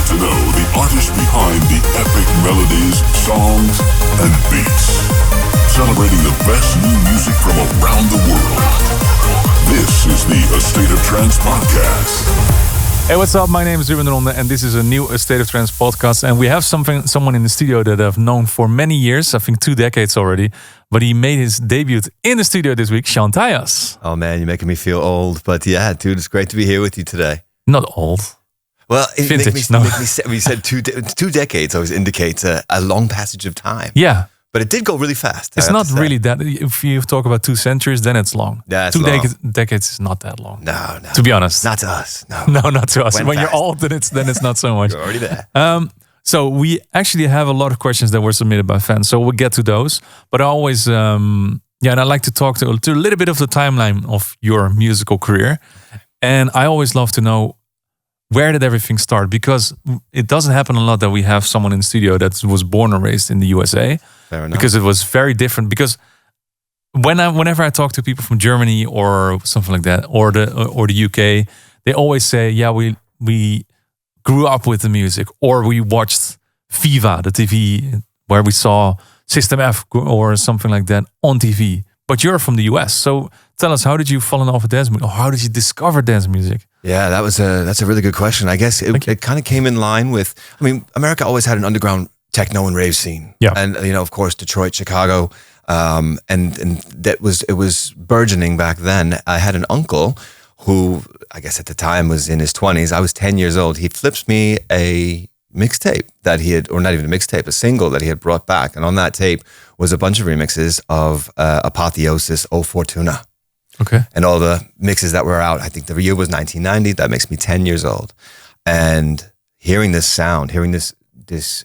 to know the artist behind the epic melodies, songs, and beats. Celebrating the best new music from around the world. This is the A State of Trance podcast. Hey, what's up? My name is Ruben Ronde, and this is a new A State of Trance podcast. And we have someone in the studio that I've known for many years, I think 2 decades already. But he made his debut in the studio this week, Tyas. Oh man, you're making me feel old. But yeah, dude, it's great to be here with you today. Not old. Well, Vintage, we said 2 decades always indicates a long passage of time. Yeah. But it did go really fast. It's not really that. If you talk about 2 centuries, then it's long. Yeah, it's 2 long. decades is not that long. No. To be honest. Not to us. No. No, not to us. Went When fast. you're old, then it's not so much. You're already there. So we actually have a lot of questions that were submitted by fans. So we'll get to those. But I always, and I like to talk to a little bit of the timeline of your musical career. And I always love to know, where did everything start? Because it doesn't happen a lot that we have someone in the studio that was born and raised in the USA. Fair enough. Because it was very different. Because whenever I talk to people from Germany or something like that, or the UK, they always say, yeah, we grew up with the music, or we watched Viva, the TV, where we saw System F or something like that on TV. But you're from the US, so tell us, how did you fall in love with dance music, or how did you discover dance music? Yeah, that's a really good question. I guess it kind of came in line with, America always had an underground techno and rave scene. Yeah. And, of course, Detroit, Chicago, and it was burgeoning back then. I had an uncle who, I guess at the time was in his 20s. I was 10 years old. He flips me a mixtape that he had, or not even a mixtape, a single that he had brought back. And on that tape was a bunch of remixes of Apotheosis, O Fortuna. Okay. And all the mixes that were out. I think the year was 1990. That makes me 10 years old. And hearing this sound, hearing this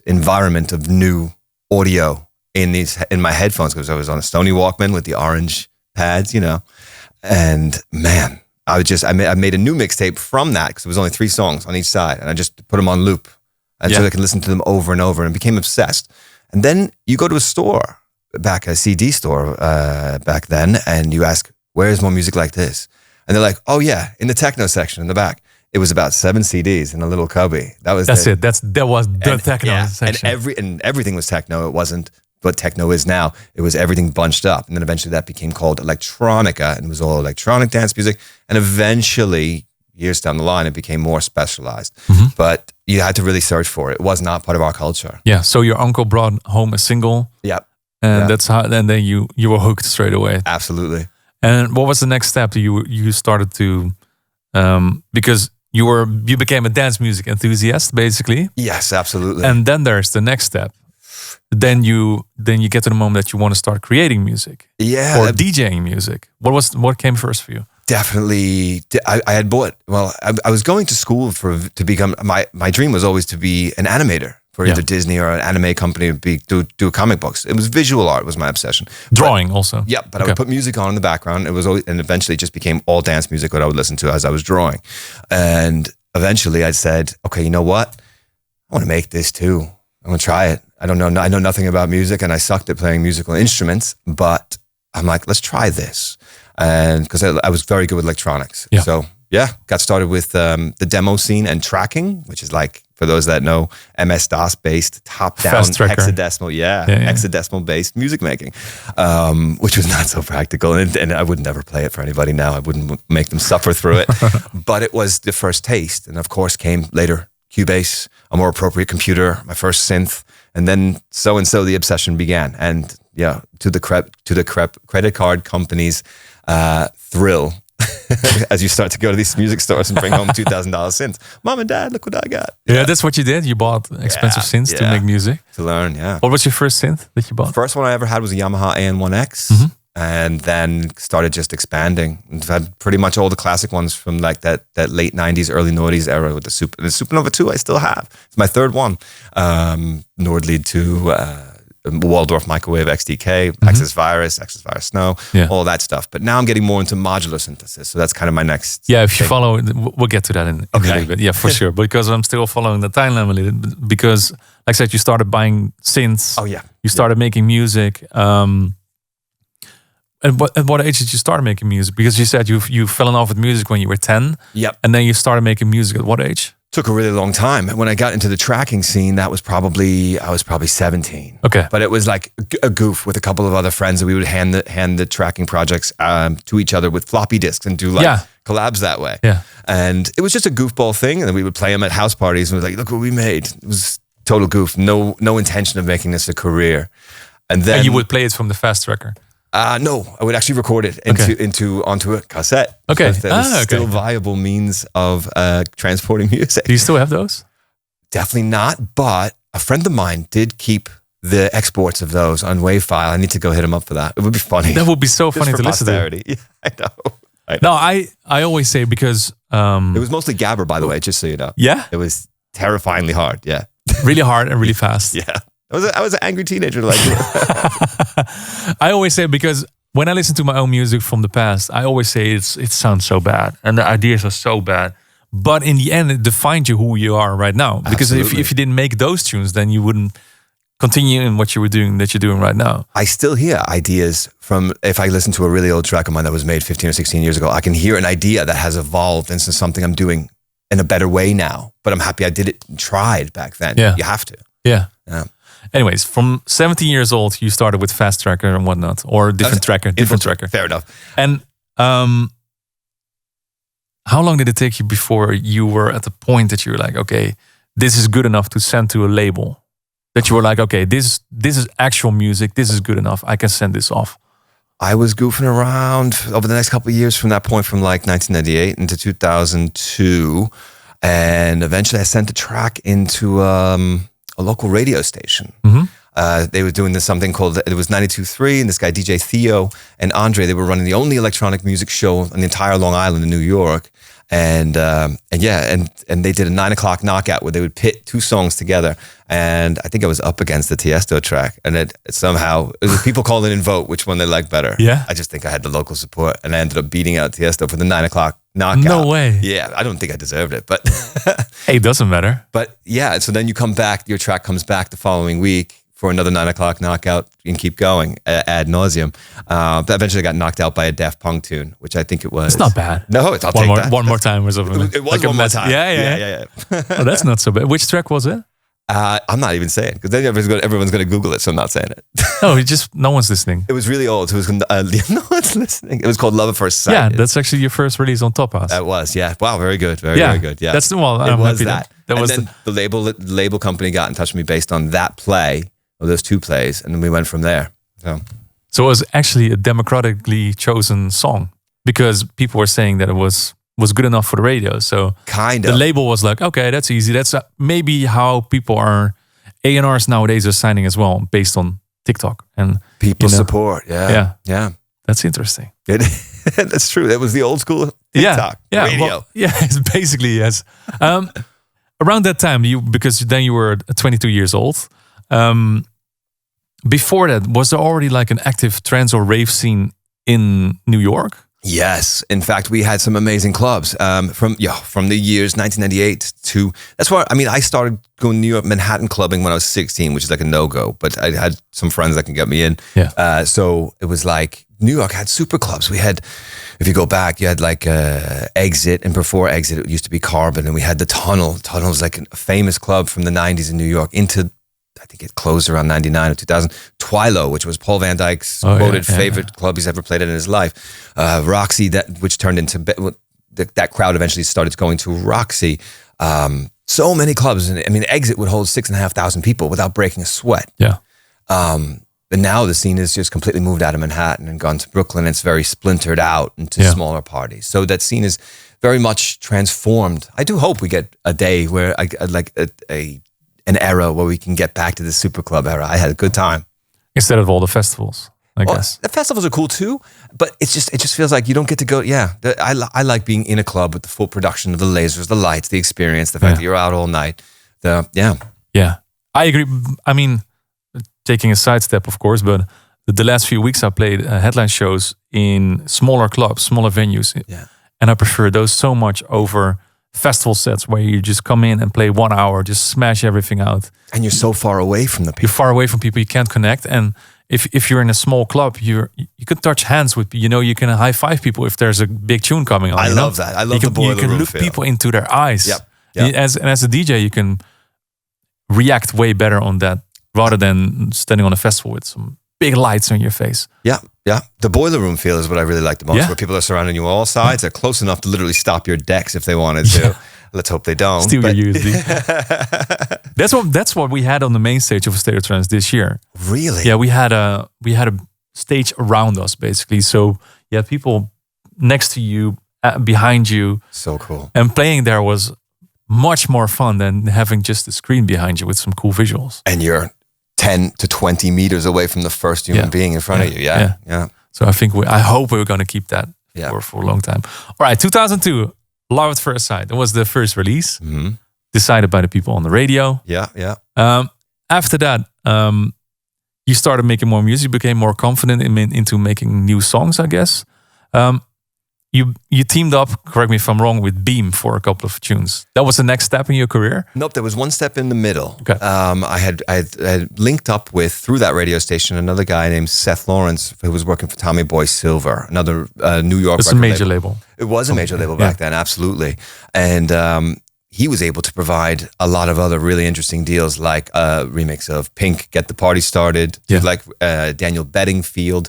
environment of new audio in my headphones, because I was on a Sony Walkman with the orange pads, and man, I made a new mixtape from that, because it was only 3 songs on each side, and I just put them on loop, and so I could listen to them over and over, and became obsessed. And then you go to a store, a CD store back then, and you ask, where's more music like this? And they're like, oh yeah, in the techno section in the back. It was about 7 CDs in a little cubby. That was it. That was the techno section. And everything was techno. It wasn't what techno is now. It was everything bunched up. And then eventually that became called electronica, and it was all electronic dance music. And eventually, years down the line, it became more specialized. Mm-hmm. But you had to really search for it. It was not part of our culture. Yeah. So your uncle brought home a single. Yep. And that's how. And then you were hooked straight away. Absolutely. And what was the next step? You started to because you became a dance music enthusiast, basically. Yes, absolutely. And then there's the next step. Then you get to the moment that you want to start creating music. Yeah. Or DJing music. What came first for you? Definitely. I had bought, I was going to school to become, my dream was always to be an animator for either Disney or an anime company, do comic books. It was visual art was my obsession. Drawing also. Yeah, but I would put music on in the background. It was always, and eventually it just became all dance music what I would listen to as I was drawing. And eventually I said, okay, you know what? I want to make this too. I'm going to try it. I know nothing about music, and I sucked at playing musical instruments, but I'm like, let's try this. And because I was very good with electronics. Yeah. So got started with the demo scene and tracking, which is like, for those that know, MS-DOS based top-down hexadecimal, hexadecimal based music making, which was not so practical, and I would never play it for anybody now. I wouldn't make them suffer through it, but it was the first taste, and of course came later Cubase, a more appropriate computer, my first synth, and then so the obsession began, and to the credit card company's thrill. As you start to go to these music stores and bring home $2,000 synths. Mom and Dad, look what I got. Yeah, that's what you did. You bought expensive synths to make music. To learn, yeah. What was your first synth that you bought? The first one I ever had was a Yamaha AN1X, and then started just expanding. I've had pretty much all the classic ones from like that late 90s, early noughties era with the Supernova 2 I still have. It's my third one. Nordlead 2, Waldorf Microwave XDK, Access Virus Snow, all that stuff. But now I'm getting more into modular synthesis. So that's kind of my next if you follow, we'll get to that in a little bit. Yeah, for sure. Because I'm still following the timeline a little bit. Because, like I said, you started buying synths. Oh, yeah. You started making music. At what age did you start making music? Because you said you fell in love with music when you were 10. Yep. And then you started making music at what age? took a really long time. When I got into the tracking scene, I was probably 17. Okay. But it was like a goof with a couple of other friends, that we would hand the tracking projects to each other with floppy disks and do like collabs that way. Yeah. And it was just a goofball thing, and then we would play them at house parties and was like, look what we made. It was total goof. No intention of making this a career. And then And you would play it from the fast tracker. No, I would actually record it onto a cassette. Okay. So that was still viable means of transporting music. Do you still have those? Definitely not, but a friend of mine did keep the exports of those on WAV file. I need to go hit him up for that. It would be funny. That would be so funny to listen to. Yeah, I know. No, I always say, because it was mostly Gabber, by the way, just so you know. Yeah? It was terrifyingly hard, yeah. Really hard and really fast. Yeah. I was an angry teenager like I always say, because when I listen to my own music from the past, I always say it sounds so bad and the ideas are so bad. But in the end, it defines you who you are right now. Because if you didn't make those tunes, then you wouldn't continue in what you were doing that you're doing right now. I still hear ideas from, if I listen to a really old track of mine that was made 15 or 16 years ago, I can hear an idea that has evolved into something I'm doing in a better way now. But I'm happy I did it and tried back then. Yeah. You have to. Yeah. Yeah. Anyways, from 17 years old, you started with fast tracker and whatnot, or different tracker. Fair enough. And how long did it take you before you were at the point that you were like, okay, this is good enough to send to a label? That you were like, okay, this is actual music. This is good enough. I can send this off. I was goofing around over the next couple of years from that point, from like 1998 into 2002. And eventually I sent a track into a local radio station. Mm-hmm. They were doing this something called, it was 92.3, and this guy DJ Theo and Andre, they were running the only electronic music show on the entire Long Island in New York. And they did a 9 o'clock knockout where they would pit two songs together. And I think I was up against the Tiesto track, and it somehow, it was people calling in vote which one they liked better. Yeah. I just think I had the local support, and I ended up beating out Tiesto for the 9 o'clock knockout. No way. Yeah, I don't think I deserved it, but hey, it doesn't matter. But yeah, so then you come back, your track comes back the following week for another 9 o'clock knockout, and keep going ad nauseum. Eventually got knocked out by a Daft Punk tune, which I think it was. It's not bad. No, I'll take that. One more time or something. It was like one more time. Yeah. Oh, that's not so bad. Which track was it? I'm not even saying, because then everyone's going to Google it, so I'm not saying it. No one's listening. It was really old. So it was no one's listening. It was called Love at First Sight. Yeah, that's actually your first release on Topaz. It was, yeah. Wow, very good, very good. Yeah, that's the one. It was happy that. That was then the label company got in touch with me based on that play, or those two plays, and then we went from there. So it was actually a democratically chosen song, because people were saying that it was good enough for the radio. So kind of. The label was like, okay, that's easy. That's maybe how people are, A&Rs nowadays are signing as well, based on TikTok and people support. Yeah. That's interesting. That's true. That was the old school TikTok radio. Well, it's basically, yes. Around that time, because then you were 22 years old. Before that, was there already like an active trance or rave scene in New York? Yes. In fact, we had some amazing clubs from the years 1998 to, that's why, I mean, I started going to New York Manhattan clubbing when I was 16, which is like a no-go, but I had some friends that can get me in. Yeah. So it was like, New York had super clubs. We had, if you go back, you had like Exit, and before Exit, it used to be Carbon, and we had the Tunnel. Tunnel was like a famous club from the 90s in New York into, I think it closed around 99 or 2000. Twilo, which was Paul Van Dyk's quoted favorite club he's ever played in his life. Roxy, which turned into, that crowd eventually started going to Roxy. So many clubs. And I mean, Exit would hold 6,500 people without breaking a sweat. Yeah. But now the scene has just completely moved out of Manhattan and gone to Brooklyn. It's very splintered out into smaller parties. So that scene is very much transformed. I do hope we get a day where an era where we can get back to the super club era. I had a good time. Instead of all the festivals, I guess. The festivals are cool too, but it just feels like you don't get to go. Yeah, I like being in a club with the full production of the lasers, the lights, the experience, the fact that you're out all night. Yeah, I agree. I mean, taking a sidestep, of course, but the last few weeks I played headline shows in smaller clubs, smaller venues, and I prefer those so much over festival sets where you just come in and play 1 hour, just smash everything out. And you're so far away from the people. You're far away from people, you can't connect. And if you're in a small club, you can touch hands with, you can high five people if there's a big tune coming on. I love that. I love the boiler room You can look feel. people into their eyes. Yep. Yeah. As a DJ, you can react way better on that rather than standing on a festival with some big lights on your face. Yeah, yeah. The boiler room feel is what I really like the most, where people are surrounding you on all sides. They're close enough to literally stop your decks if they wanted to. Let's hope they don't. Steal your USB. That's what we had on the main stage of A State of Trance this year. Really? Yeah, we had a stage around us basically. So you had people next to you, behind you. So cool. And playing there was much more fun than having just a screen behind you with some cool visuals. And you're 10 to 20 meters away from the first human being in front of you. Yeah. So I hope we're going to keep that for a long time. All right, 2002, Love at First Sight. That was the first release, decided by the people on the radio. Yeah. After that, you started making more music, became more confident into making new songs, I guess. You teamed up, correct me if I'm wrong, with Beam for a couple of tunes. That was the next step in your career? Nope, there was one step in the middle. Okay. I had linked up with, through that radio station, another guy named Seth Lawrence, who was working for Tommy Boy Silver, another New York It's a major label. It was a major label back then, absolutely. And he was able to provide a lot of other really interesting deals, like a remix of Pink, Get the Party Started, like Daniel Bedingfield,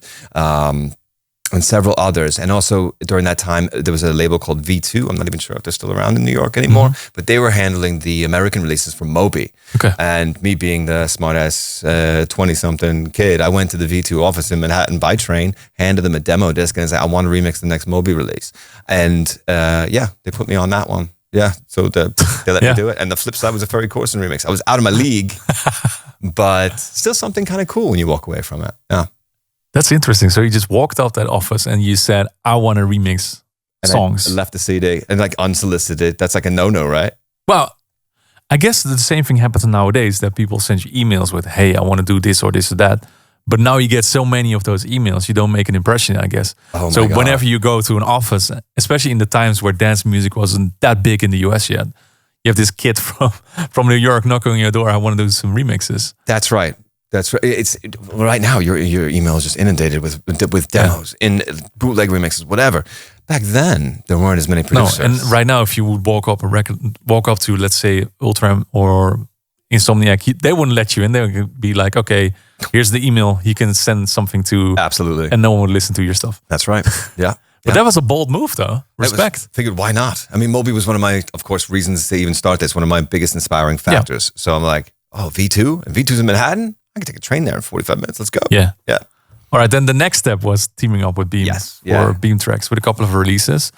and several others. And also during that time, there was a label called V2. I'm not even sure if they're still around in New York anymore, but they were handling the American releases from Moby. Okay. And me being the smartass 20-something kid, I went to the V2 office in Manhattan by train, handed them a demo disc and said, I want to remix the next Moby release. And they put me on that one. Yeah, so they let me do it. And the flip side was a Ferry Corson remix. I was out of my league, but still something kind of cool when you walk away from it. Yeah. That's interesting. So you just walked out that office and you said, I want to remix songs. I left the CD and like unsolicited. That's like a no-no, right? Well, I guess the same thing happens nowadays, that people send you emails with, hey, I want to do this or this or that. But now you get so many of those emails, you don't make an impression, I guess. Oh so my God. Whenever you go to an office, especially in the times where dance music wasn't that big in the US yet, you have this kid from New York knocking on your door, I want to do some remixes. That's right. That's right. Right now your email is just inundated with demos in bootleg remixes, whatever. Back then there weren't as many producers. No, and right now if you would walk up to, let's say, Ultram or Insomniac, they wouldn't let you in. They would be like, okay, here's the email. You can send something to. Absolutely. And no one would listen to your stuff. That's right. Yeah. But that was a bold move, though. Respect. Figured, why not? I mean, Moby was one of my, of course, reasons to even start this. One of my biggest inspiring factors. Yeah. So I'm like, oh, V2? And V2's in Manhattan? I can take a train there in 45 minutes. Let's go. Yeah. Yeah. All right. Then the next step was teaming up with Beam for Beam Tracks with a couple of releases.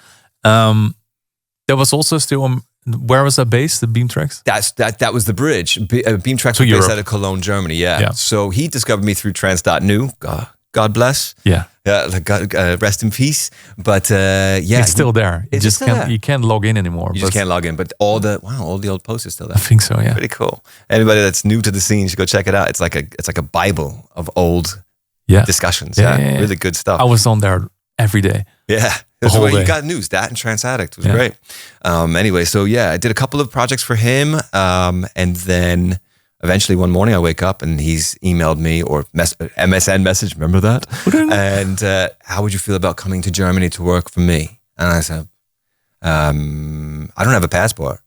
There was also still, where was that based, the Beam Tracks? That was the bridge. Beam Tracks was based out of Cologne, Germany. Yeah. So he discovered me through trance.nu. God bless. Yeah. Rest in peace. But it's still there. You can't log in anymore. You just can't log in. But all the old posts are still there. I think so. Yeah. Pretty cool. Anybody that's new to the scene should go check it out. It's like a Bible of old discussions. Yeah. Really good stuff. I was on there every day. Yeah. The whole day. You got news. That and Trance Addict was great. Anyway, so I did a couple of projects for him, and then. Eventually, one morning I wake up and he's emailed me or MSN message. Remember that? And how would you feel about coming to Germany to work for me? And I said, I don't have a passport.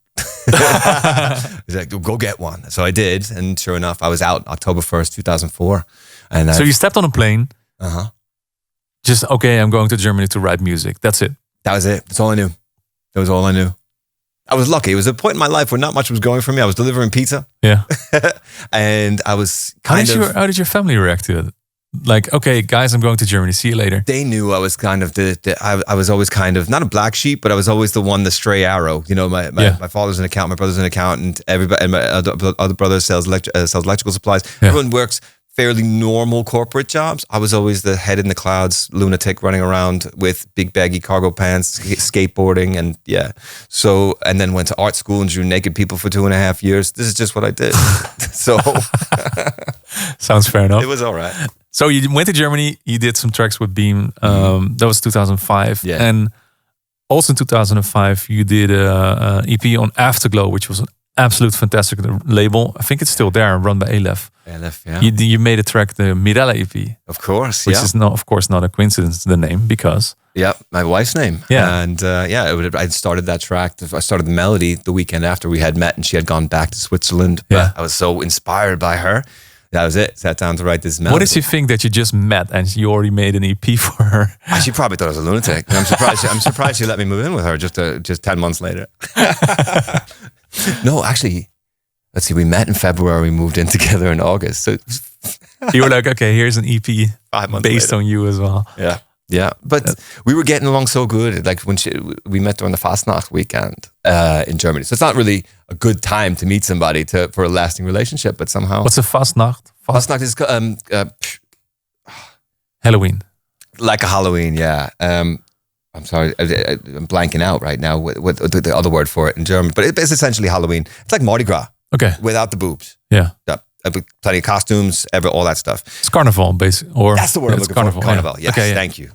He's like, go get one. So I did, and sure enough, I was out October 1st, 2004. And so you stepped on a plane. Just I'm going to Germany to write music. That's it. That was it. That's all I knew. That was all I knew. I was lucky. It was a point in my life where not much was going for me. I was delivering pizza. Yeah. And I was how did your family react to it? Like, okay, guys, I'm going to Germany. See you later. They knew I was kind of I was always kind of, not a black sheep, but I was always the one, the stray arrow. You know, my father's an accountant, my brother's an accountant, everybody, and my other brother sells electrical supplies. Yeah. Everyone works fairly normal corporate jobs. I was always the head in the clouds lunatic running around with big baggy cargo pants, skateboarding, and So, and then went to art school and drew naked people for 2.5 years. This is just what I did. So, sounds fair enough. It was all right. So you went to Germany. You did some tracks with Beam. That was 2005. Yeah. And also in 2005, you did an EP on Afterglow, which was an absolute fantastic label. I think it's still there, run by Aleph. Aleph, yeah. You made a track, the Mirella EP. Of course, which is of course not a coincidence, the name, because... Yeah, my wife's name. Yeah. And I started that track. I started the melody the weekend after we had met and she had gone back to Switzerland. Yeah. I was so inspired by her. That was it. Sat down to write this melody. What did you think that you just met and you already made an EP for her? She probably thought I was a lunatic. And I'm surprised she let me move in with her just 10 months later. No, actually, let's see. We met in February. We moved in together in August. So you were like, okay, here's an EP 5 months based later. on you as well. Yeah. Yeah, but we were getting along so good. Like when we met during the Fastnacht weekend in Germany. So it's not really a good time to meet somebody for a lasting relationship, but somehow. What's a Fastnacht? Fastnacht is Halloween. Like a Halloween, yeah. I'm sorry, I'm blanking out right now what the other word for it in German, but it's essentially Halloween. It's like Mardi Gras. Okay. Without the boobs. Yeah. Yeah. Plenty of costumes, all that stuff. It's carnival, basically. Or that's the word I'm looking carnival, for. Carnival. Yeah. Yes, okay, thank you.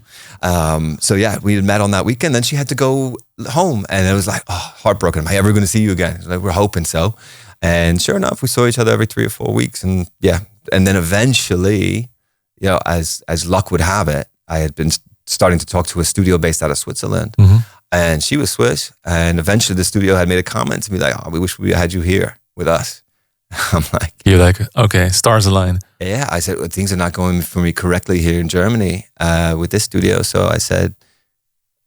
So yeah, we had met on that weekend. Then she had to go home, and it was like, oh, heartbroken. Am I ever going to see you again? Like, we're hoping so. And sure enough, we saw each other every 3 or 4 weeks, and yeah. And then eventually, as luck would have it, I had been starting to talk to a studio based out of Switzerland, and she was Swiss. And eventually, the studio had made a comment to me like, "Oh, we wish we had you here with us." I'm like, you're like, okay, stars align. Yeah, I said, well, things are not going for me correctly here in Germany with this studio. So I said,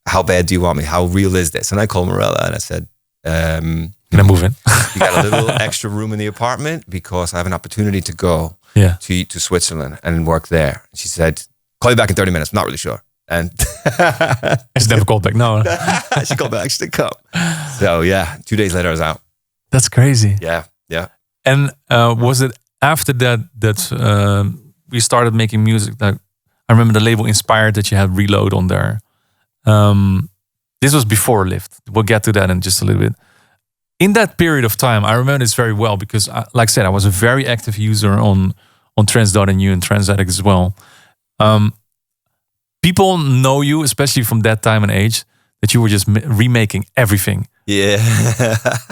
how bad do you want me? How real is this? And I called Mirella and I said, can I move in? You got a little extra room in the apartment because I have an opportunity to go to Switzerland and work there. And she said, call you back in 30 minutes. I'm not really sure. And she never called back. No. She called back. She said, come. So yeah, 2 days later I was out. That's crazy. Yeah. And was it after that we started making music? That I remember the label Inspired that you had Reload on there. This was before Lift. We'll get to that in just a little bit. In that period of time, I remember this very well because, like I said, I was a very active user on Trance.nu and Trance Addict as well. People know you, especially from that time and age, that you were just remaking everything. Yeah.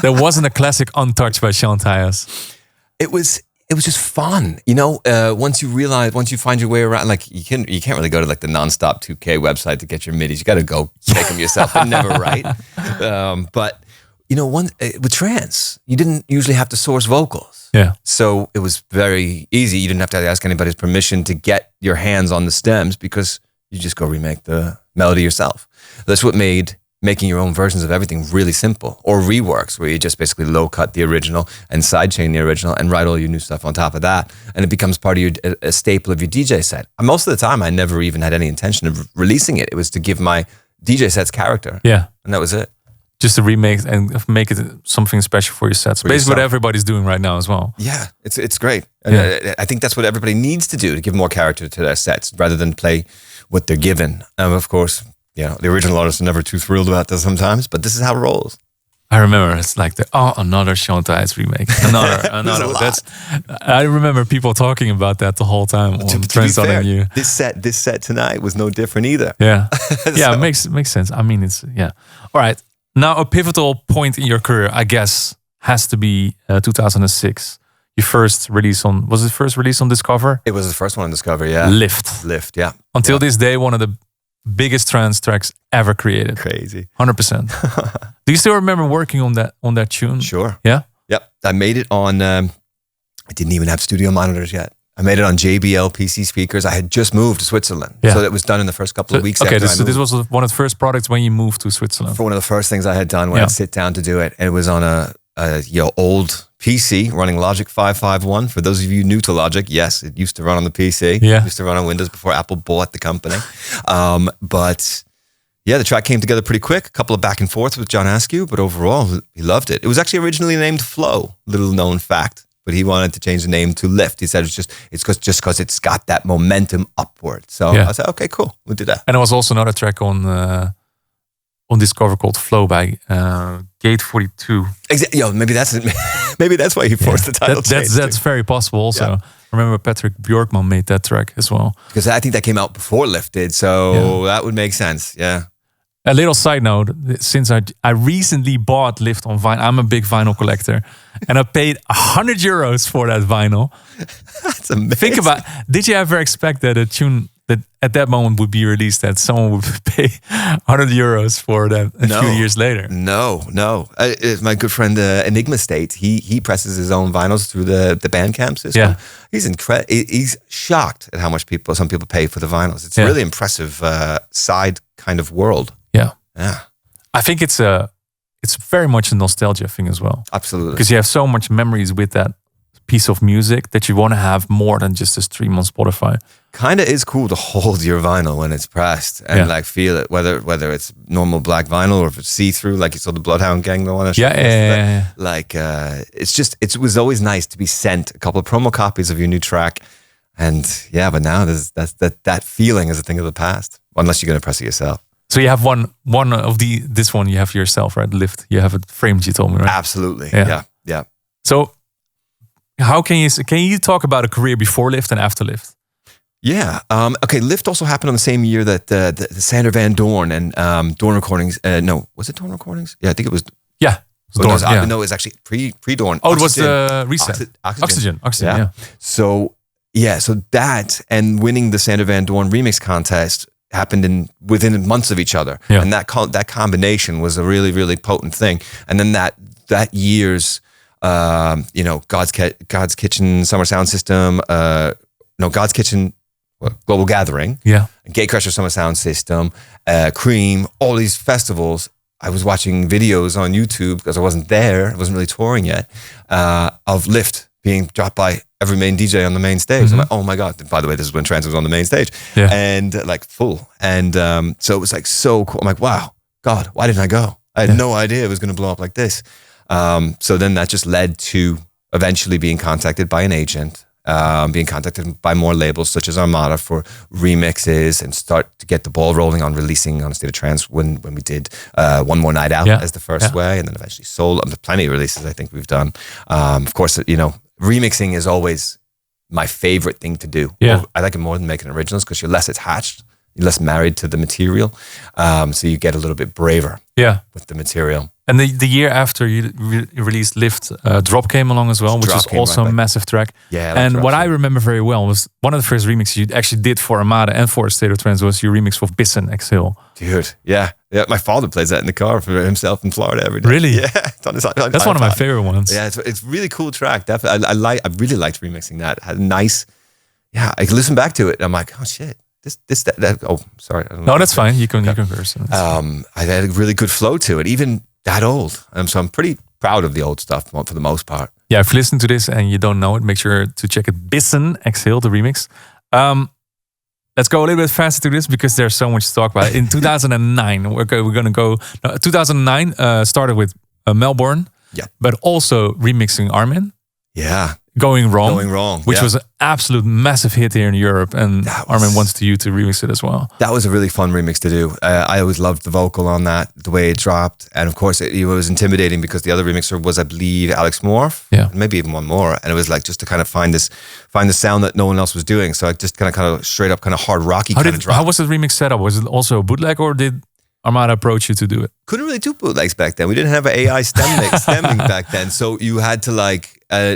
There wasn't a classic untouched by Sean Tyas. It was just fun. Once you find your way around, like you can't really go to like the Nonstop 2K website to get your midis. You got to go make them yourself. They're never right. But with trance, you didn't usually have to source vocals. Yeah. So it was very easy. You didn't have to ask anybody's permission to get your hands on the stems because you just go remake the melody yourself. That's what made making your own versions of everything really simple, or reworks where you just basically low cut the original and sidechain the original and write all your new stuff on top of that, and it becomes part of a staple of your DJ set. And most of the time, I never even had any intention of releasing it. It was to give my DJ sets character. Yeah, and that was it. Just to remake and make it something special for your sets. Basically, what everybody's doing right now as well. Yeah, it's great. And I think that's what everybody needs to do to give more character to their sets rather than play what they're given. Of course, the original artists are never too thrilled about this sometimes, but this is how it rolls. I remember it's like another Sean Tyas remake, another. I remember people talking about that the whole time on Trance.nu. This set tonight was no different either. Yeah, yeah, it makes sense. I mean, it's All right, now a pivotal point in your career, I guess, has to be 2006. Your first release was it first release on Discover? It was the first one on Discover. Yeah, Lift. Yeah. Until this day, one of the biggest trance tracks ever created. Crazy. 100%. Do you still remember working on that tune? Sure. Yeah? Yep. I made it on, I didn't even have studio monitors yet. I made it on JBL PC speakers. I had just moved to Switzerland. Yeah. So it was done in the first couple of weeks. Okay, this was one of the first products when you moved to Switzerland. For one of the first things I had done when I'd sit down to do it. And it was on a old PC running Logic 551. For those of you new to Logic, yes, it used to run on the PC. Yeah. It used to run on Windows before Apple bought the company. But the track came together pretty quick. A couple of back and forths with John Askew, but overall, he loved it. It was actually originally named Flow, little known fact, but he wanted to change the name to Lift. He said it's just because it's got that momentum upward. So I said, okay, cool, we'll do that. And there was also another track on Discover called Flow by Gate 42. Maybe that's why he forced the title change. That's very possible also. Yeah. I remember Patrick Bjorkman made that track as well. Because I think that came out before Lift did, so that would make sense, yeah. A little side note: since I recently bought Lift on vinyl, I'm a big vinyl collector, and I paid €100 for that vinyl. That's amazing. Think about: did you ever expect that a tune that at that moment would be released, that someone would pay €100 for that a few years later? No. My good friend Enigma State, he presses his own vinyls through the Bandcamp system. Yeah. He's shocked at how much some people pay for the vinyls. It's a really impressive side kind of world. Yeah. I think it's very much a nostalgia thing as well. Absolutely. Because you have so much memories with that piece of music that you want to have more than just a stream on Spotify. Kind of is cool to hold your vinyl when it's pressed and like feel it, whether it's normal black vinyl or if it's see-through, like you saw the Bloodhound Gang, the one. Yeah. Like it was always nice to be sent a couple of promo copies of your new track, and but now that feeling is a thing of the past, unless you're going to press it yourself. So you have one of this one you have yourself, right? Lift. You have it framed. You told me, right? Absolutely. Yeah. So how can you talk about a career before Lift and after Lift? Yeah. Okay. Lift also happened on the same year that the Sander Van Doorn and Doorn Recordings. No, was it Doorn Recordings? Yeah, I think it was. Yeah. No, it was actually pre Doorn. Oh, it was the Reset. Oxygen. Yeah. So that and winning the Sander Van Doorn remix contest happened within months of each other, and that combination was a really, really potent thing. And then that year's God's Kitchen Summer Sound System, God's Kitchen Global Gathering, Gatecrasher Summer Sound System, Cream, all these festivals. I was watching videos on YouTube because I wasn't there, I wasn't really touring yet, of Lift being dropped by every main DJ on the main stage. Mm-hmm. I'm like, oh my God. By the way, this is when Trance was on the main stage. And like full. And so it was like so cool. I'm like, wow, God, why didn't I go? I had no idea it was going to blow up like this. So then that just led to eventually being contacted by an agent, being contacted by more labels such as Armada for remixes, and start to get the ball rolling on releasing on A State of Trance when we did One More Night Out as the first way, and then eventually Soul. Plenty of releases I think we've done. Of course, remixing is always my favorite thing to do. Yeah. I like it more than making originals because you're less attached, you're less married to the material. So you get a little bit braver with the material. And the year after you released Lift, Drop came along as well, which is also a massive track. Yeah. And what I remember very well was one of the first remixes you actually did for Armada and for A State of Trance was your remix for Bissen Exhale. Dude, yeah. My father plays that in the car for himself in Florida every day. Really? Yeah. That's one of my favorite ones. Yeah, it's a really cool track. Definitely, I really liked remixing that. It had a nice, I could listen back to it and I'm like, oh shit. That. Oh, sorry. I don't know. No, that's fine. You can curse. I had a really good flow to it, even that old. So I'm pretty proud of the old stuff for the most part. Yeah, if you listen to this and you don't know it, make sure to check it. Bissen Exhale, the remix. Let's go a little bit faster to this because there's so much to talk about. In 2009, we're going to go. 2009 started with Melbourne, but also remixing Armin. Yeah. Going Wrong, which yeah. was an absolute massive hit here in Europe, and Armin wants you to remix it as well. That was a really fun remix to do. I always loved the vocal on that, the way it dropped, and of course it was intimidating because the other remixer was, I believe, Alex Morph, maybe even one more, and it was like just to kind of find the sound that no one else was doing. So I just kind of straight up kind of hard rocky kind of drop. How was the remix set up? Was it also a bootleg, or did Armada approach you to do it? Couldn't really do bootlegs back then. We didn't have an AI stemming back then, so you had to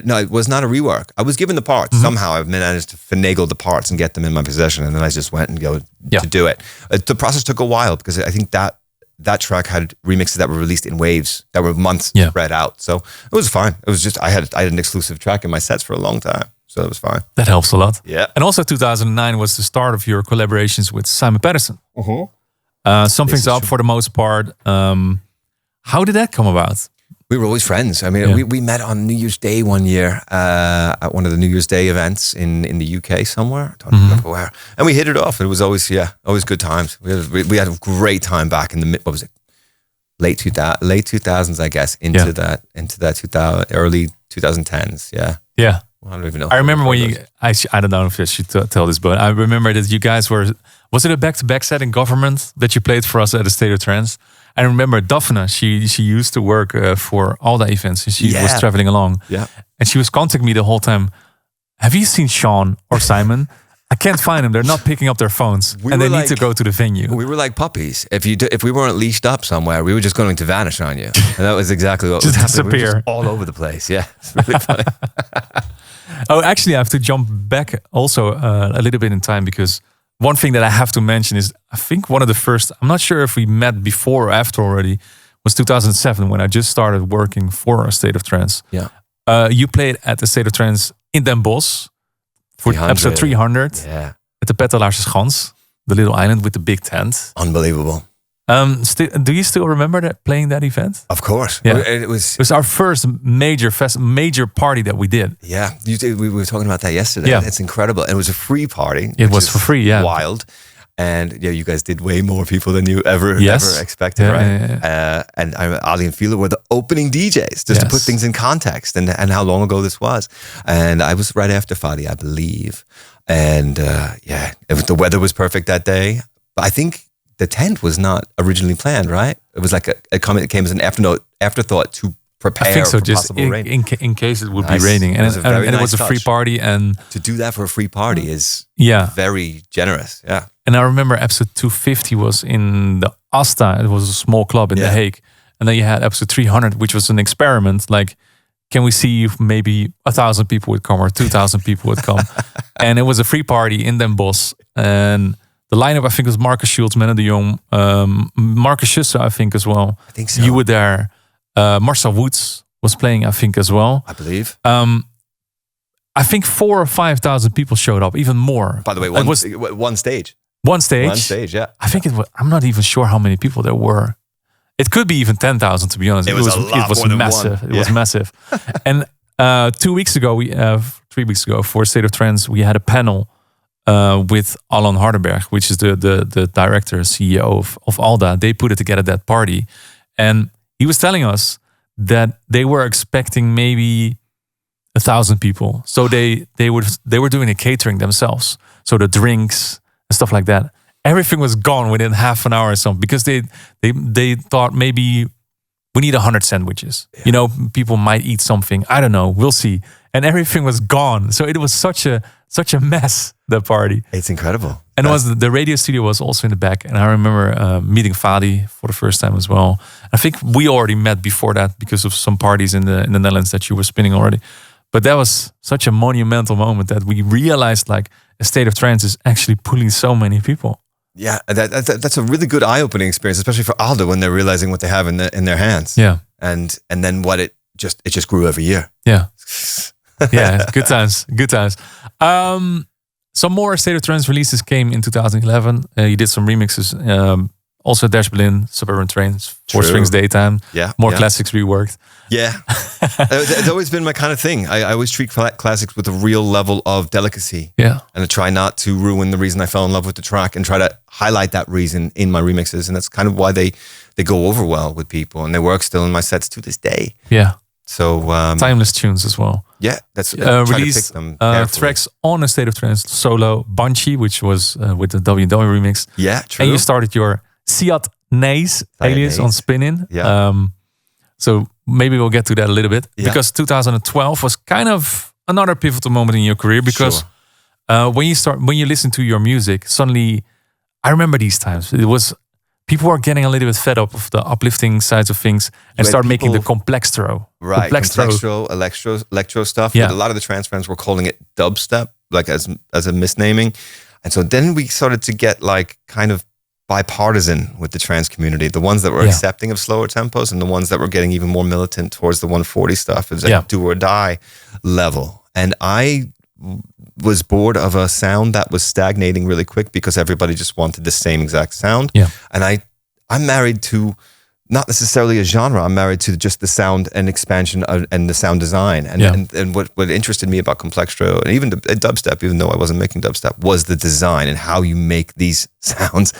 no, it was not a rework. I was given the parts. Mm-hmm. Somehow I managed to finagle the parts and get them in my possession, and then I just went and to do it. The process took a while because I think that track had remixes that were released in waves that were months spread out. So it was fine. It was just I had an exclusive track in my sets for a long time, so it was fine. That helps a lot. Yeah. And also 2009 was the start of your collaborations with Simon Patterson. Mm-hmm. Something's Up for the most part. How did that come about? We were always friends. I mean, we met on New Year's Day one year at one of the New Year's Day events in the UK somewhere. I don't remember where. And we hit it off. It was always good times. We had a great time back in the what was it? Late 2000s, I guess, into that early 2010s. Yeah. Yeah. Well, I don't even know. I remember when I don't know if I should tell this, but I remember that you guys was it a back-to-back set in Government that you played for us at A State of Trance? I remember Daphne, she used to work for all the events, and she was traveling along. Yeah. And she was contacting me the whole time. Have you seen Sean or Simon? I can't find them. They're not picking up their phones, We and they were need to go to the venue. We were like puppies. If we weren't leashed up somewhere, we were just going to vanish on you. And that was exactly what Just was happening. We were disappear. just all over the place. Yeah, it's really funny. Oh, actually, I have to jump back also a little bit in time, because one thing that I have to mention is I think one of the first, I'm not sure if we met before or after already, was 2007 when I just started working for A State of Trance. Yeah. You played at A State of Trance in Den Bosch for 300. episode 300 Yeah, at the Petelaarse Schans, the little island with the big tent. unbelievable. Do you still remember playing that event? Of course. Yeah. It was. It was our first major party that we did. Yeah, we were talking about that yesterday. Yeah. It's incredible. It was a free party. It which was is for free, yeah. wild. And yeah, you guys did way more people than you ever expected, Yeah, right? yeah, And Ali and Fila were the opening DJs, just to put things in context and how long ago this was. And I was right after Fadi, I believe. And the weather was perfect that day. But I think the tent was not originally planned, right? It was like a comment that came as an afterthought to prepare I think so, for just possible rain. in case it would Nice. be raining. And It was a very it was nice a free touch. party. And To do that for a free party is very generous. Yeah. And I remember episode 250 was in the Asta. It was a small club in The Hague. And then you had episode 300, which was an experiment. Like, can we see if maybe 1,000 people would come or 2,000 people would come? And it was a free party in Den Bosch. And the lineup, I think, was Marcus Schultz, Menno de Jong, Marcus Schusse, I think, as well. I think so. You were there. Marcel Woods was playing, I think, as well. I believe. I think 4,000 or 5,000 people showed up, even more. By the way, It was one stage. one stage. One stage, yeah. I think it was. I'm not even sure how many people there were. It could be even 10,000, to be honest. It was a lot It was more than massive. one. It was massive. And 2 weeks ago, 3 weeks ago, for State of Trance, we had a panel with Alan Hardenberg, which is the director, CEO of Alda. They put it together at that party, and he was telling us that they were expecting maybe 1,000 people. So they were doing the catering themselves. So the drinks and stuff like that. Everything was gone within half an hour or something, because they thought maybe we need 100 sandwiches. Yeah. You know, people might eat something. I don't know. We'll see. And everything was gone. So it was such a mess, the party. It's incredible. And the radio studio was also in the back. And I remember meeting Fadi for the first time as well. I think we already met before that because of some parties in the Netherlands that you were spinning already. But that was such a monumental moment that we realized, like, A State of Trance is actually pulling so many people. Yeah, that's a really good eye-opening experience, especially for Aldo when they're realizing what they have in their hands. Yeah, and then what it just grew every year. Yeah, yeah, good times. Some more State of Trance releases came in 2011. You did some remixes. Also Dash Berlin, Suburban Trains, Four Strings Daytime. Yeah, more classics reworked. Yeah, it's always been my kind of thing. I always treat classics with a real level of delicacy. Yeah, and I try not to ruin the reason I fell in love with the track, and try to highlight that reason in my remixes. And that's kind of why they go over well with people, and they work still in my sets to this day. Yeah. So timeless tunes as well. Yeah, that's released tracks on A State of Trance solo Banshee, which was with the WW remix. Yeah, true. And you started your Siat Nays alias on Spinnin'. Yeah. So maybe we'll get to that a little bit, Yeah. because 2012 was kind of another pivotal moment in your career, because when you listen to your music, suddenly I remember these times. It was people were getting a little bit fed up of the uplifting sides of things and start making the complextro. Right, complextro, electro stuff. Yeah. But a lot of the trance fans were calling it dubstep, like as a misnaming. And so then we started to get like kind of bipartisan with the trance community. The ones that were accepting of slower tempos and the ones that were getting even more militant towards the 140 stuff. It was like do or die level. And I was bored of a sound that was stagnating really quick because everybody just wanted the same exact sound. Yeah. And I'm married to not necessarily a genre. I'm married to just the sound and expansion and the sound design. And what interested me about complextro and even the dubstep, even though I wasn't making dubstep, was the design and how you make these sounds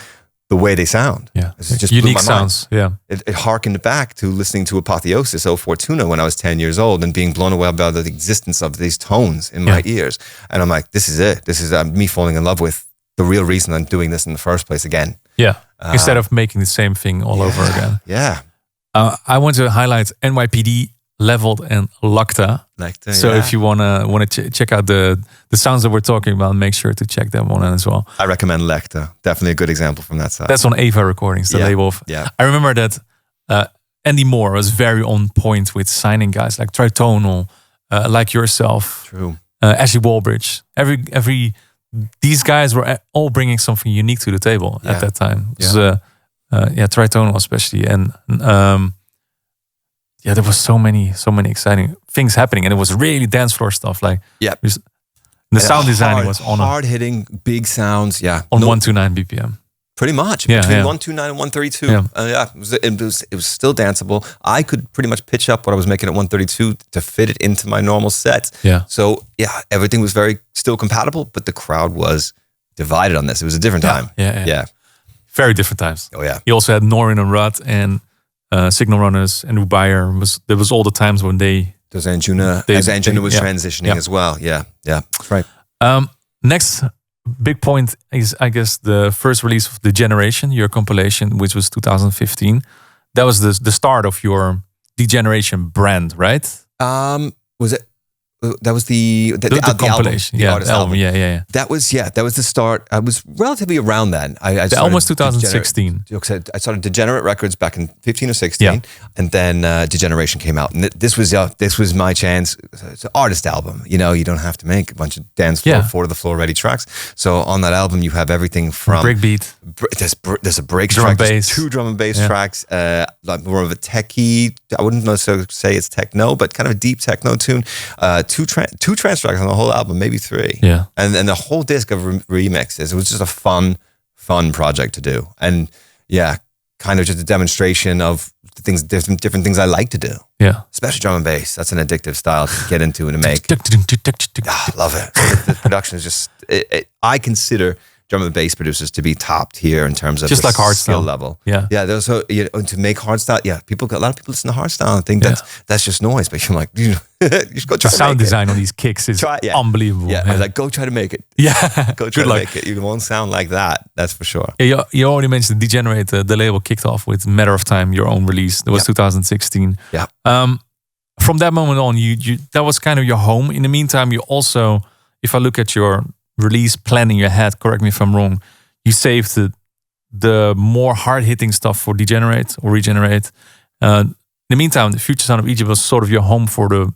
the way they sound. Yeah, it just unique blew my mind. sounds. Yeah, it harkened back to listening to Apotheosis, O Fortuna, when I was 10 years old and being blown away by the existence of these tones in my ears. And I'm like, this is it. This is me falling in love with the real reason I'm doing this in the first place again. Yeah, instead of making the same thing all over again. Yeah. I want to highlight NYPD Leveled and Lacta. So if you wanna check out the sounds that we're talking about, make sure to check that one as well. I recommend Lecta. Definitely a good example from that side. That's on Ava Recordings, the label. I remember that Andy Moore was very on point with signing guys like Tritonal, like yourself. True. Ashley Walbridge. These guys were all bringing something unique to the table at that time. It was, Tritonal especially, and there was so many exciting things happening, and it was really dance floor stuff. Like the sound designing was on hard hitting, big sounds. On 129 BPM. Pretty much between 129 and 132. It was still danceable. I could pretty much pitch up what I was making at 132 to fit it into my normal set. So everything was still compatible, but the crowd was divided on this. It was a different time. Very different times. Oh yeah. You also had Norin and Rudd and Signal Runners and Ubayer. There was all the times when Anjuna was transitioning as well. Yeah, that's right. Next big point is, I guess, the first release of Degeneration, your compilation, which was 2015. That was the start of your Degeneration brand, right? Was it? That was the compilation, album, the album. Yeah. That was the start. I was relatively around then. The album was 2016. I started Degenerate Records back in 15 or 16, and then Degeneration came out, and this was my chance. It's an artist album. You don't have to make a bunch of dance floor, four to the floor ready tracks. So on that album, you have everything from breakbeat. There's a break drum track, and bass. 2 drum and bass tracks, like more of a techie. I wouldn't necessarily say it's techno, but kind of a deep techno tune. Two trance tracks on the whole album, maybe 3. Yeah. And the whole disc of remixes. It was just a fun project to do. And kind of just a demonstration of different things I like to do. Yeah. Especially drum and bass. That's an addictive style to get into and to make. I love it. The production is just, I consider drum and bass producers to be top tier in terms of just like hardstyle skill level. Yeah. So to make hardstyle, a lot of people listen to hardstyle and think that's just noise. But you're like, you just go try to sound make design on these kicks is unbelievable. Yeah, I was like, go try to make it. Yeah, go try to make it. You won't sound like that. That's for sure. Yeah, you already mentioned Degenerate. The label kicked off with Matter of Time, your own release. That was 2016. Yeah. From that moment on, you that was kind of your home. In the meantime, you also, if I look at your release planning you had, correct me if I'm wrong, you saved the more hard-hitting stuff for Degenerate or Regenerate. In the meantime, the Future Sound of Egypt was sort of your home for the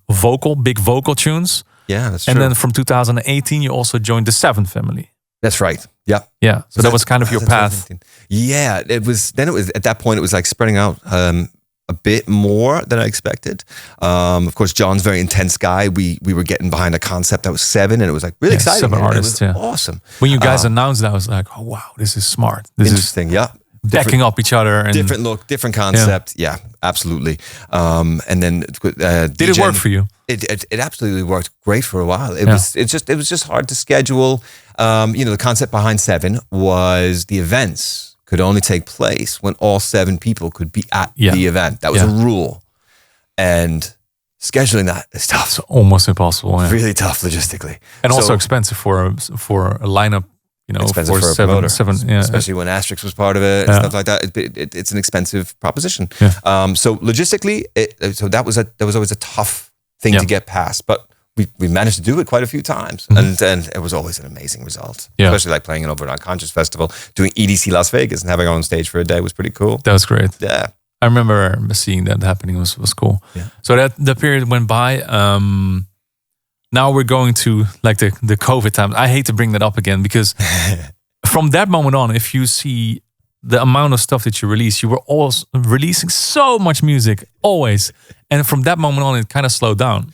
big vocal tunes. Yeah, that's true. And then from 2018, you also joined the Seven family. That's right. Yeah. Yeah. So that was kind of your path. Yeah. It was at that point, it was like spreading out a bit more than I expected. Of course, John's a very intense guy. We were getting behind a concept that was 7, and it was like really exciting. 7 artists, it was awesome. When you guys announced that, I was like, oh wow, this is smart. This interesting. is backing up each other. And different look, different concept. Yeah, absolutely. And then did it work for you? It absolutely worked great for a while. It was just hard to schedule. The concept behind 7 was the events could only take place when all 7 people could be at the event. That was a rule. And scheduling that is tough. It's almost impossible. Yeah. Really tough logistically. And also expensive for a lineup, expensive for a promoter. Especially when Asterix was part of it and stuff like that. It's an expensive proposition. Yeah. So logistically, that was always a tough thing to get past. But we managed to do it quite a few times, and it was always an amazing result. Yeah. Especially like playing it over at Unconscious Festival, doing EDC Las Vegas and having our own stage for a day was pretty cool. That was great. Yeah, I remember seeing that happening. Was cool. Yeah. So the period went by. Now we're going to like the COVID times. I hate to bring that up again because from that moment on, if you see the amount of stuff that you release, you were always releasing so much music always, and from that moment on, it kind of slowed down.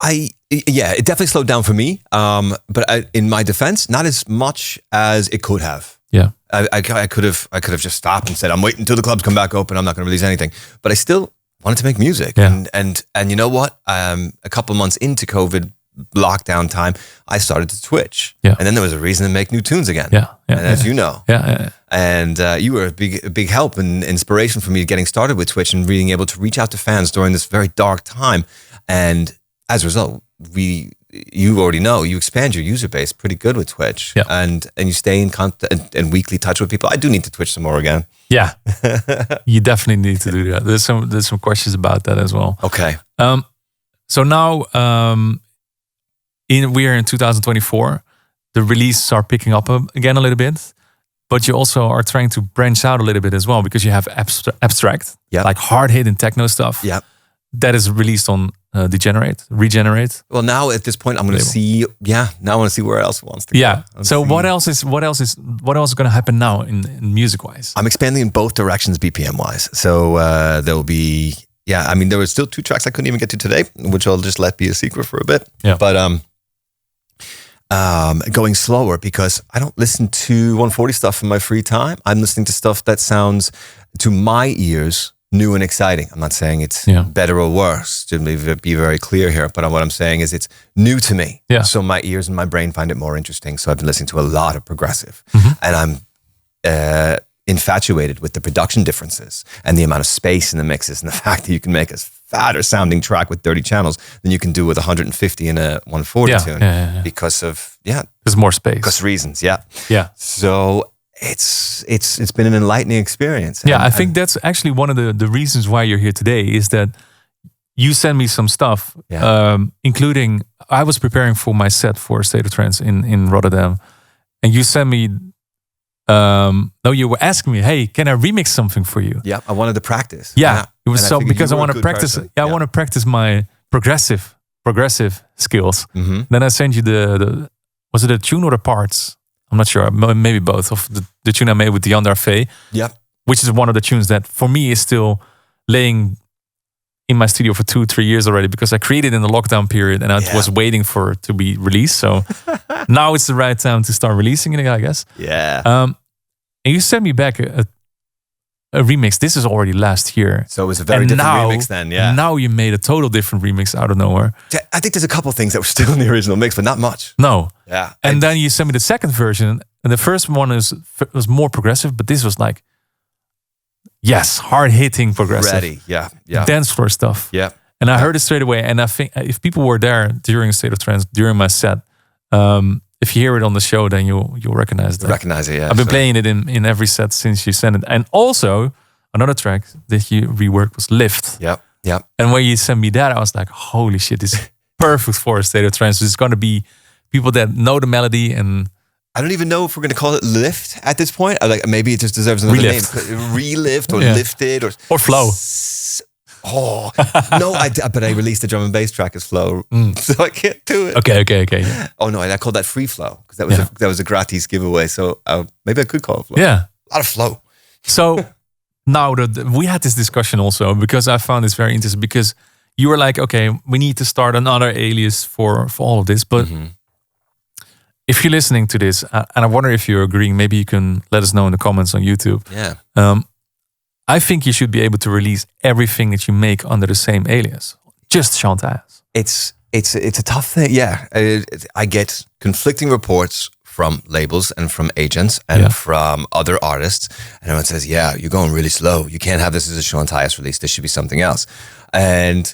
It definitely slowed down for me. But in my defense, not as much as it could have. Yeah, I could have just stopped and said, I'm waiting until the clubs come back open. I'm not going to release anything. But I still wanted to make music. Yeah. And you know what? A couple of months into COVID lockdown time, I started to Twitch. Yeah. And then there was a reason to make new tunes again. Yeah. And as you know. Yeah. And you were a big help and inspiration for me getting started with Twitch and being able to reach out to fans during this very dark time. And as a result, you already know, you expand your user base pretty good with Twitch, and you stay in constant and weekly touch with people. I do need to Twitch some more again. Yeah, you definitely need to do that. There's some questions about that as well. Okay. So now we're in 2024. The releases are picking up again a little bit. But you also are trying to branch out a little bit as well, because you have abstract, like hard-hitting techno stuff. Yeah. That is released on Regenerate. Well, now at this point, I'm going to see. Yeah, now I want to see where else it wants to go. Yeah. So what else is going to happen now in music-wise? I'm expanding in both directions, BPM-wise. So there will be. Yeah, I mean, there were still 2 tracks I couldn't even get to today, which I'll just let be a secret for a bit. Yeah. But going slower, because I don't listen to 140 stuff in my free time. I'm listening to stuff that sounds, to my ears, new and exciting. I'm not saying it's better or worse, to be very clear here, but what I'm saying is it's new to me. Yeah. So my ears and my brain find it more interesting. So I've been listening to a lot of progressive, and I'm infatuated with the production differences and the amount of space in the mixes, and the fact that you can make a fatter sounding track with 30 channels than you can do with 150 in a 140 tune, because of there's more space, because reasons. Yeah. So it's been an enlightening experience. I think that's actually one of the reasons why you're here today, is that you sent me some stuff, including, I was preparing for my set for A State of Trance in Rotterdam, and you sent me. No, you were asking me, hey, can I remix something for you? Yeah, I wanted to practice. It was so, because I want to practice. I want to practice my progressive skills. Then I sent you the was it a tune or the parts? I'm not sure. Maybe both of the tune I made with Jan Darvé. Yeah, which is one of the tunes that for me is still laying in my studio for 2-3 years already, because I created in the lockdown period and I was waiting for it to be released. So now it's the right time to start releasing it, I guess. Yeah. And you sent me back a remix. This is already last year. So it was a very different remix then, yeah. Now you made a total different remix out of nowhere. I think there's a couple things that were still in the original mix, but not much. No. Yeah. And then you sent me the second version. And the first one was more progressive, but this was like, hard-hitting progressive. Ready, yeah. Dance floor stuff. Yeah. And I heard it straight away. And I think if people were there during A State of Trance, during my set, if you hear it on the show, then you'll recognize that. Recognize it, yeah. I've been playing it in every set since you sent it. And also, another track that you reworked was Lift. Yep. And when you sent me that, I was like, holy shit, this is perfect for A State of Trance. It's going to be people that know the melody. And I don't even know if we're going to call it Lift at this point. Like, maybe it just deserves another name. Relift or Lifted or Flow. Oh no! But I released the drum and bass track as Flow, so I can't do it. Okay. Yeah. Oh no, I called that Free Flow because that was a gratis giveaway. So maybe I could call it Flow. Yeah, a lot of flow. So now we had this discussion also, because I found this very interesting, because you were like, okay, we need to start another alias for all of this. But if you're listening to this, and I wonder if you're agreeing, maybe you can let us know in the comments on YouTube. Yeah. I think you should be able to release everything that you make under the same alias. Just Sean Tyas. It's a tough thing. Yeah, I get conflicting reports from labels and from agents and from other artists, and everyone says, "Yeah, you're going really slow. You can't have this as a Sean Tyas release. This should be something else." And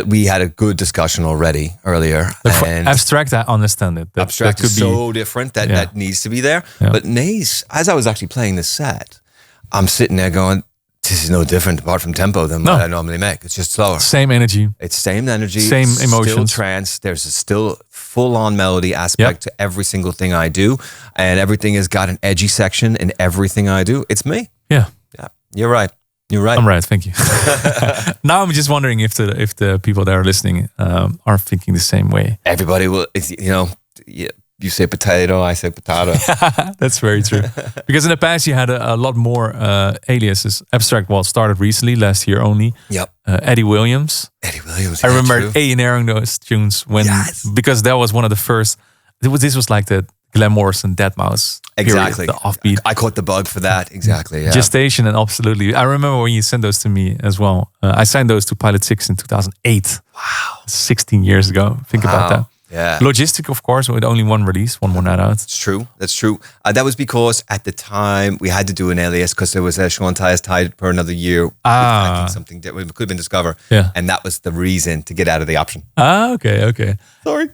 we had a good discussion already earlier. And abstract, I understand it. Abstract is so different that needs to be there. Yeah. But Nays, as I was actually playing this set, I'm sitting there going, this is no different apart from tempo than what I normally make. It's just slower. Same energy. It's same energy. Same emotions. Still trance. There's a still full-on melody aspect to every single thing I do. And everything has got an edgy section in everything I do. It's me. Yeah. You're right. I'm right. Thank you. Now I'm just wondering if the people that are listening are thinking the same way. Everybody will, you say potato, I say potato. That's very true. Because in the past you had a lot more aliases. Abstract started recently, last year only. Yep. Eddie Williams. I remember A&Ring those tunes because that was one of the first. This was like the Glenn Morrison, Deadmau5. Exactly. The offbeat. I caught the bug for that. Exactly. Yeah. Gestation and absolutely. I remember when you sent those to me as well. I signed those to Pilot 6 in 2008. Wow. 16 years ago. Think about that. Yeah. Logistic, of course, with only one release, one more night out. It's true. That's true. That was because at the time we had to do an alias because there was a Sean Tyas tied for another year. I think something that could have been Discover. Yeah. And that was the reason to get out of the option. Okay. Sorry.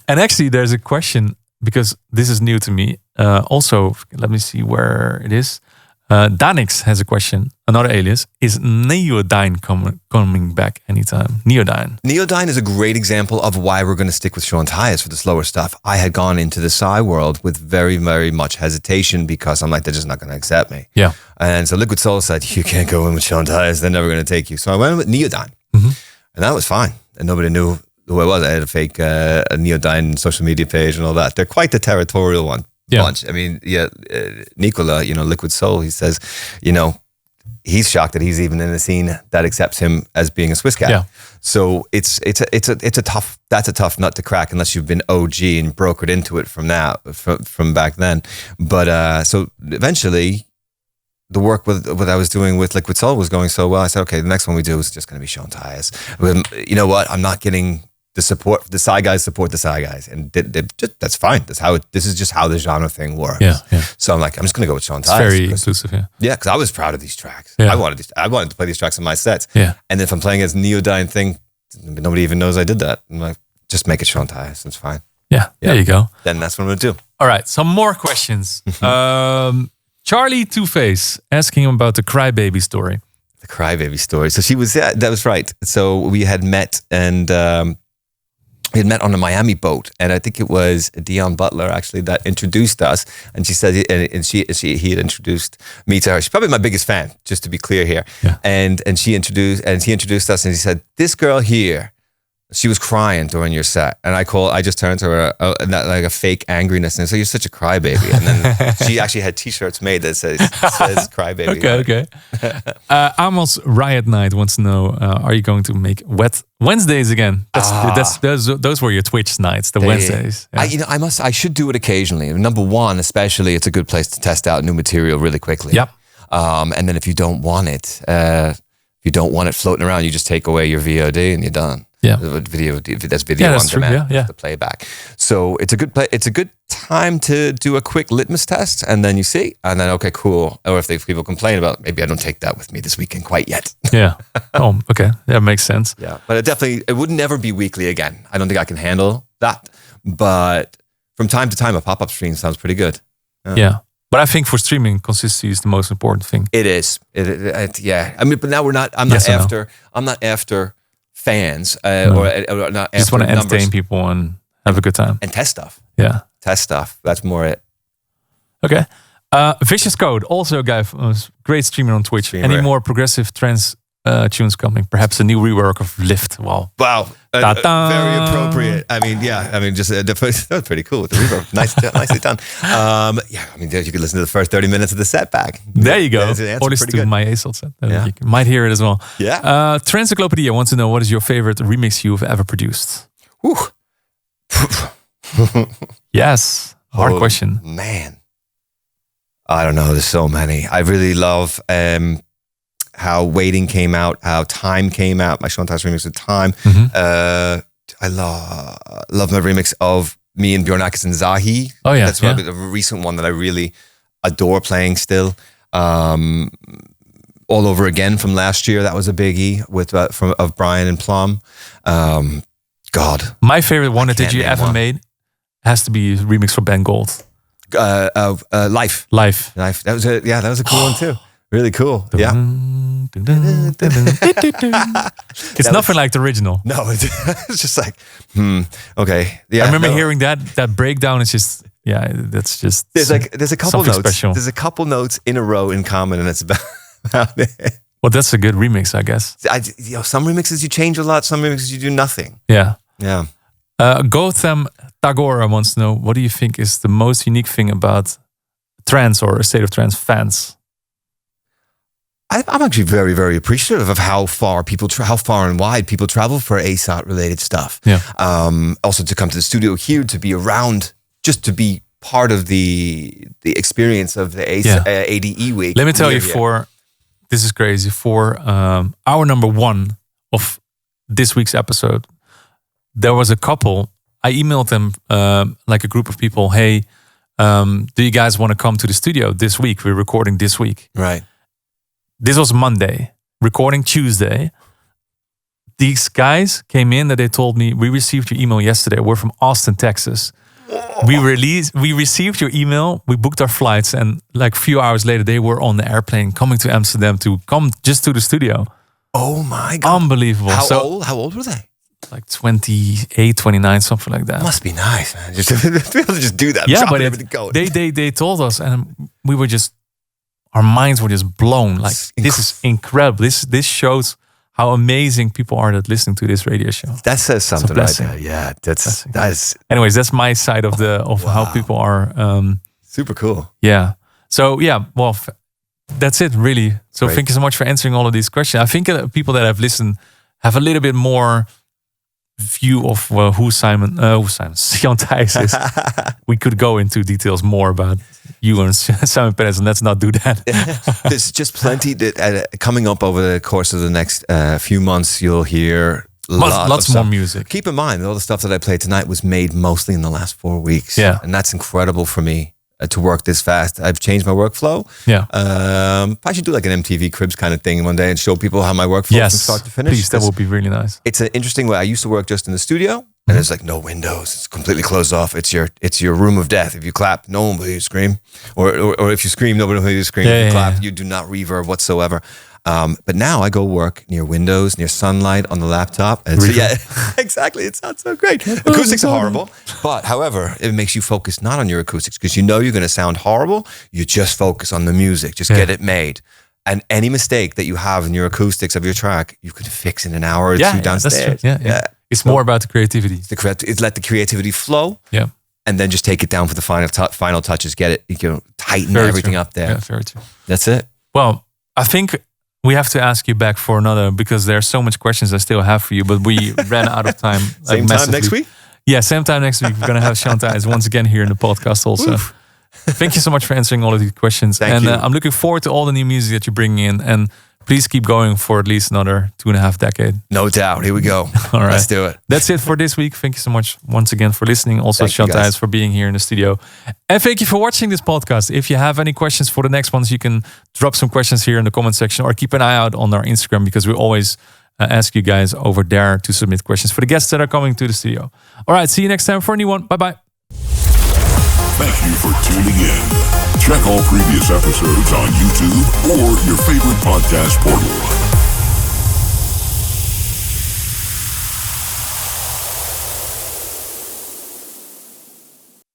And actually, there's a question, because this is new to me. Also, let me see where it is. Danix has a question. Another alias. Is Neodyne coming back anytime? Neodyne is a great example of why we're going to stick with Sean Tyas for the slower stuff. I had gone into the Psy world with very, very much hesitation because I'm like, they're just not going to accept me. Yeah. And so Liquid Soul said, you can't go in with Sean Tyas. They're never going to take you. So I went with Neodyne. Mm-hmm. And that was fine. And nobody knew who I was. I had a fake a Neodyne social media page and all that. They're quite the territorial bunch. I mean, Nicola, Liquid Soul, he says, he's shocked that he's even in a scene that accepts him as being a Swiss guy. Yeah. So it's a tough nut to crack unless you've been OG and brokered into it from back then. But so eventually the work with what I was doing with Liquid Soul was going so well. I said, okay, the next one we do is just going to be Sean Tyas. You know what? I'm not getting the support. The Psy guys support the Psy guys, and that's fine. This is just how the genre thing works. Yeah. So I'm like, I'm just going to go with Sean Tyas. It's very inclusive. Yeah. Yeah, because I was proud of these tracks. Yeah. I wanted to play these tracks in my sets. Yeah. And if I'm playing as Neodyne thing, nobody even knows I did that. I'm like, just make it Sean Tyas. It's fine. Yeah. There you go. Then that's what I'm going to do. All right. Some more questions. Charlie Two-Face asking him about the Crybaby story. The Crybaby story. So she was, that was right. So we had met and we had met on a Miami boat. And I think it was Dion Butler actually that introduced us. And she said, he had introduced me to her. She's probably my biggest fan, just to be clear here. Yeah. And he introduced us and he said, this girl here, she was crying during your set. And I just turned to her like a fake angriness and I said, you're such a crybaby. And then she actually had t-shirts made that says crybaby. Okay. Amos Riot Night wants to know, are you going to make Wet Wednesdays again? Those were your Twitch nights, the Wednesdays. Yeah. I should do it occasionally. Number one, especially, it's a good place to test out new material really quickly. Yep. And then if you don't want it, floating around, you just take away your VOD and you're done. Yeah, video on that's demand. True. Yeah. The playback. So it's a good time to do a quick litmus test, and then you see, and then okay, cool. Or if people complain about, maybe I don't take that with me this weekend quite yet. Yeah. Oh, okay. That makes sense. Yeah, but it would never be weekly again. I don't think I can handle that. But from time to time, a pop-up stream sounds pretty good. Yeah. But I think for streaming, consistency is the most important thing. It is. Yeah. I mean, but now I'm not after fans or not. Just want to entertain people and have a good time and test stuff. Yeah, test stuff. That's more it. Okay. Vicious Code, also a guy, great streamer on Twitch. Any more progressive trance tunes coming? Perhaps a new rework of Lift. Wow. Very appropriate. I mean, just that was pretty cool with the reverb. Nicely done. You could listen to the first 30 minutes of the set back. There you go. Or listen to my ASOT set. You might hear it as well. Yeah. Trancyclopedia wants to know, what is your favorite remix you've ever produced? Yes. Hard question. Man. I don't know. There's so many. I really love how Waiting came out, how Time came out, my Sean Tyas remix of Time. Mm-hmm. I love my remix of me and Bjornakis and Zahi. Oh yeah. That's probably the recent one that I really adore playing still. All Over Again from last year, that was a biggie of Brian and Plum. God. My favorite one that Digi ever made has to be a remix for Ben Gold. Life. That was a cool one too. Really cool. Yeah. It's nothing like the original. No, it's just like, okay. Yeah. I remember hearing that breakdown. It's just, that's just. There's a couple notes. Special. There's a couple notes in a row in common, and it's about it. Well, that's a good remix, I guess. Some remixes you change a lot. Some remixes you do nothing. Yeah. Yeah. Gotham Tagora wants to know, what do you think is the most unique thing about trance or A State of Trance fans? I'm actually very, very appreciative of how far and wide people travel for ASOT related stuff. Yeah. Also to come to the studio here, to be around, just to be part of the experience of the ADE week. Let me tell you, this is crazy. For our number one of this week's episode, there was a couple. I emailed them like a group of people. Hey, do you guys want to come to the studio this week? We're recording this week. Right. This was Monday, recording Tuesday. These guys came in that they told me, we received your email yesterday. We're from Austin, Texas. We received your email, we booked our flights, and like a few hours later, they were on the airplane coming to Amsterdam to come just to the studio. Oh my God. Unbelievable. How old were they? Like 28, 29, something like that. Must be nice, man. Just to be able to just do that. Yeah, drop but everything going. they told us, and we were just, our minds were just blown. Like, this is incredible. This shows how amazing people are that listening to this radio show. That says something right blessing. there. Yeah, that is Anyways, that's my side of how people are. super cool. Yeah. So yeah, well, that's it really. So Great. thank you so much for answering all of these questions. I think people that have listened have a little bit more view of who Sean Tyas is. We could go into details more about you and Simon Perez, and let's not do that. There's just plenty that coming up over the course of the next few months. You'll hear lots more music. Keep in mind, all the stuff that I played tonight was made mostly in the last 4 weeks. Yeah. And that's incredible for me to work this fast. I've changed my workflow. Yeah. I should do like an MTV Cribs kind of thing one day and show people how my workflow from start to finish. Please, that would be really nice. It's an interesting way. I used to work just in the studio, and there's like no windows. It's completely closed off. It's your room of death. If you clap, no one will hear you scream, or if you scream, nobody will hear you scream. If you clap, you do not reverb whatsoever. But now I go work near windows, near sunlight on the laptop. And so, yeah, exactly. It sounds so great. Acoustics are horrible, but however, it makes you focus not on your acoustics because you know you're going to sound horrible. You just focus on the music. Just get it made. And any mistake that you have in your acoustics of your track, you could fix in an hour or two downstairs. That's true. Yeah. It's more about the creativity. It's let the creativity flow. Yeah. And then just take it down for the final touches. Get it, tighten everything up there. Yeah, very true. That's it. Well, I think we have to ask you back for another, because there's so much questions I still have for you, but we ran out of time. Same time next week? Yeah, same time next week. We're going to have Sean Tyas once again here in the podcast also. Oof. Thank you so much for answering all of these questions. Thank you. I'm looking forward to all the new music that you're bringing in. And please keep going for at least another 2.5 decades. No doubt. Here we go. All right. Let's do it. That's it for this week. Thank you so much once again for listening. Also, Thank you, Sean guys. Tyas for being here in the studio. And thank you for watching this podcast. If you have any questions for the next ones, you can drop some questions here in the comment section or keep an eye out on our Instagram, because we always ask you guys over there to submit questions for the guests that are coming to the studio. All right. See you next time for a new one. Bye-bye. Thank you for tuning in. Check all previous episodes on YouTube or your favorite podcast portal.